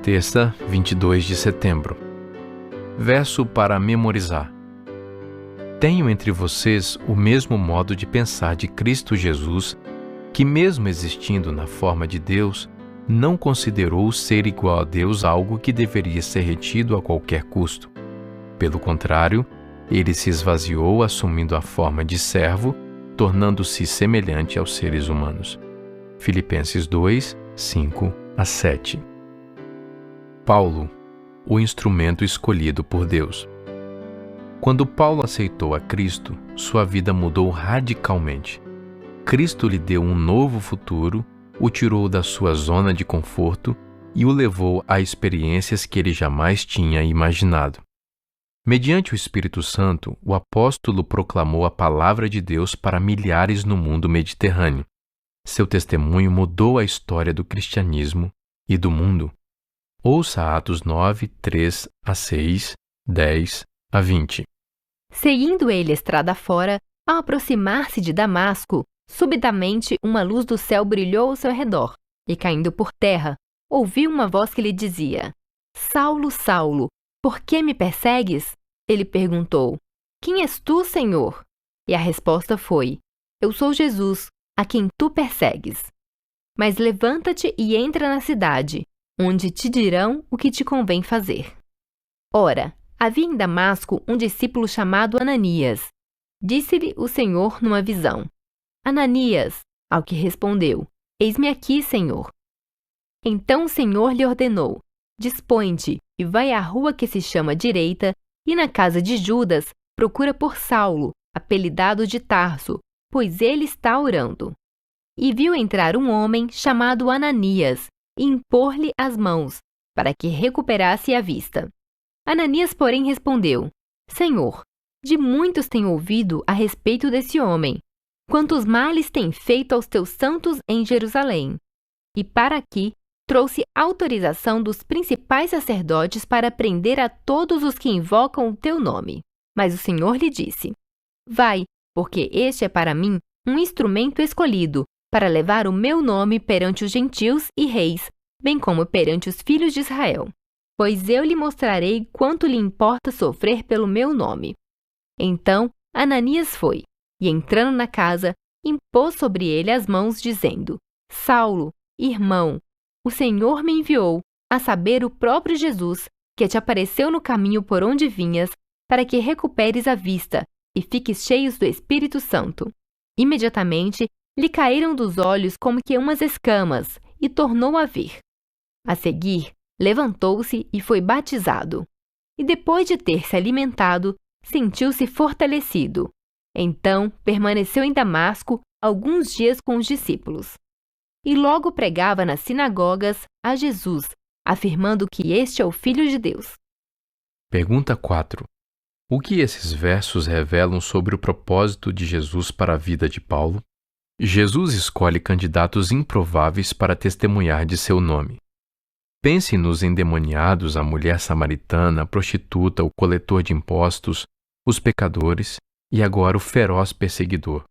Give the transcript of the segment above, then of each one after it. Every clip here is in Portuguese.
Terça, 22 de setembro. Verso para memorizar. Tenho entre vocês o mesmo modo de pensar de Cristo Jesus, que mesmo existindo na forma de Deus, não considerou ser igual a Deus algo que deveria ser retido a qualquer custo. Pelo contrário, ele se esvaziou assumindo a forma de servo, tornando-se semelhante aos seres humanos. Filipenses 2, 5 a 7. Paulo, o instrumento escolhido por Deus. Quando Paulo aceitou a Cristo, sua vida mudou radicalmente. Cristo lhe deu um novo futuro, o tirou da sua zona de conforto e o levou a experiências que ele jamais tinha imaginado. Mediante o Espírito Santo, o apóstolo proclamou a palavra de Deus para milhares no mundo mediterrâneo. Seu testemunho mudou a história do cristianismo e do mundo. Ouça Atos 9, 3 a 6, 10 a 20. Seguindo ele estrada fora, ao aproximar-se de Damasco, subitamente uma luz do céu brilhou ao seu redor, e caindo por terra, ouviu uma voz que lhe dizia: Saulo, Saulo, por que me persegues? Ele perguntou: Quem és tu, Senhor? E a resposta foi: Eu sou Jesus, a quem tu persegues. Mas levanta-te e entra na cidade, onde te dirão o que te convém fazer. Ora, havia em Damasco um discípulo chamado Ananias. Disse-lhe o Senhor numa visão: Ananias, ao que respondeu: Eis-me aqui, Senhor. Então o Senhor lhe ordenou: Dispõe-te e vai à rua que se chama Direita, e na casa de Judas procura por Saulo, apelidado de Tarso, pois ele está orando. E viu entrar um homem chamado Ananias e impor-lhe as mãos, para que recuperasse a vista. Ananias, porém, respondeu: Senhor, de muitos tenho ouvido a respeito desse homem, quantos males tem feito aos teus santos em Jerusalém. E para aqui trouxe autorização dos principais sacerdotes para prender a todos os que invocam o teu nome. Mas o Senhor lhe disse: Vai, porque este é para mim um instrumento escolhido, para levar o meu nome perante os gentios e reis, bem como perante os filhos de Israel. Pois eu lhe mostrarei quanto lhe importa sofrer pelo meu nome. Então Ananias foi, e entrando na casa, impôs sobre ele as mãos, dizendo: Saulo, irmão, o Senhor me enviou, a saber, o próprio Jesus, que te apareceu no caminho por onde vinhas, para que recuperes a vista e fiques cheios do Espírito Santo. Imediatamente lhe caíram dos olhos como que umas escamas, e tornou a ver. A seguir, levantou-se e foi batizado. E depois de ter se alimentado, sentiu-se fortalecido. Então permaneceu em Damasco alguns dias com os discípulos. E logo pregava nas sinagogas a Jesus, afirmando que este é o Filho de Deus. Pergunta 4. O que esses versos revelam sobre o propósito de Jesus para a vida de Paulo? Jesus escolhe candidatos improváveis para testemunhar de seu nome. Pense nos endemoniados, a mulher samaritana, a prostituta, o coletor de impostos, os pecadores e agora o feroz perseguidor.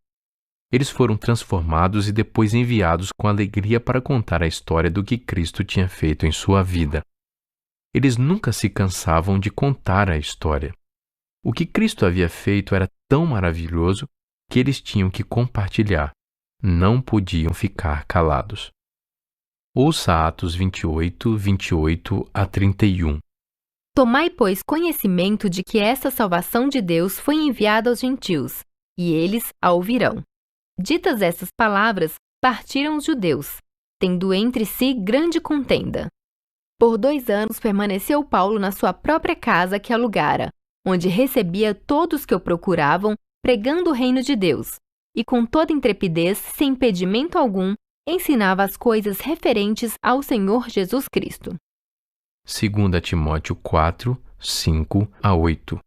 Eles foram transformados e depois enviados com alegria para contar a história do que Cristo tinha feito em sua vida. Eles nunca se cansavam de contar a história. O que Cristo havia feito era tão maravilhoso que eles tinham que compartilhar. Não podiam ficar calados. Ouça Atos 28, 28 a 31. Tomai, pois, conhecimento de que esta salvação de Deus foi enviada aos gentios, e eles a ouvirão. Ditas estas palavras, partiram os judeus, tendo entre si grande contenda. Por 2 anos permaneceu Paulo na sua própria casa que alugara, onde recebia todos que o procuravam, pregando o reino de Deus, e com toda intrepidez, sem impedimento algum, ensinava as coisas referentes ao Senhor Jesus Cristo. 2 Timóteo 4, 5 a 8.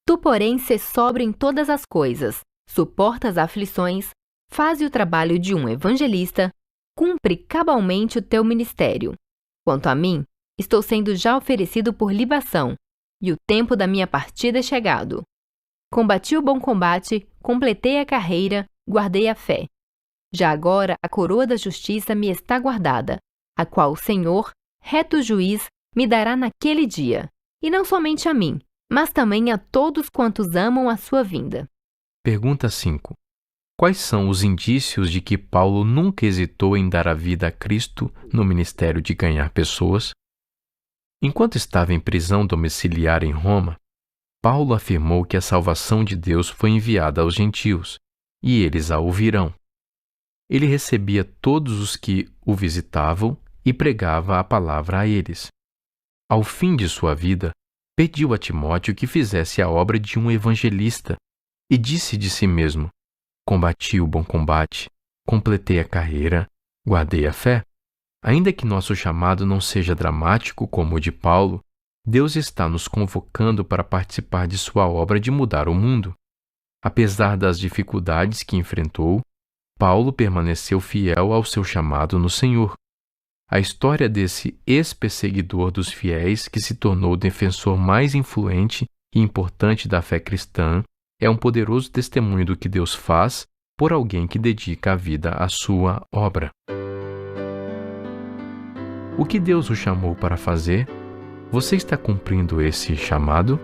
Tu, porém, sê sóbrio em todas as coisas, suporta as aflições, faze o trabalho de um evangelista, cumpre cabalmente o teu ministério. Quanto a mim, estou sendo já oferecido por libação, e o tempo da minha partida é chegado. Combati o bom combate, completei a carreira, guardei a fé. Já agora a coroa da justiça me está guardada, a qual o Senhor, reto juiz, me dará naquele dia, e não somente a mim, mas também a todos quantos amam a sua vinda. Pergunta 5. Quais são os indícios de que Paulo nunca hesitou em dar a vida a Cristo no ministério de ganhar pessoas? Enquanto estava em prisão domiciliar em Roma, Paulo afirmou que a salvação de Deus foi enviada aos gentios, e eles a ouvirão. Ele recebia todos os que o visitavam e pregava a palavra a eles. Ao fim de sua vida, pediu a Timóteo que fizesse a obra de um evangelista e disse de si mesmo: combati o bom combate, completei a carreira, guardei a fé. Ainda que nosso chamado não seja dramático como o de Paulo, Deus está nos convocando para participar de sua obra de mudar o mundo. Apesar das dificuldades que enfrentou, Paulo permaneceu fiel ao seu chamado no Senhor. A história desse ex-perseguidor dos fiéis que se tornou o defensor mais influente e importante da fé cristã é um poderoso testemunho do que Deus faz por alguém que dedica a vida à sua obra. O que Deus o chamou para fazer? Você está cumprindo esse chamado?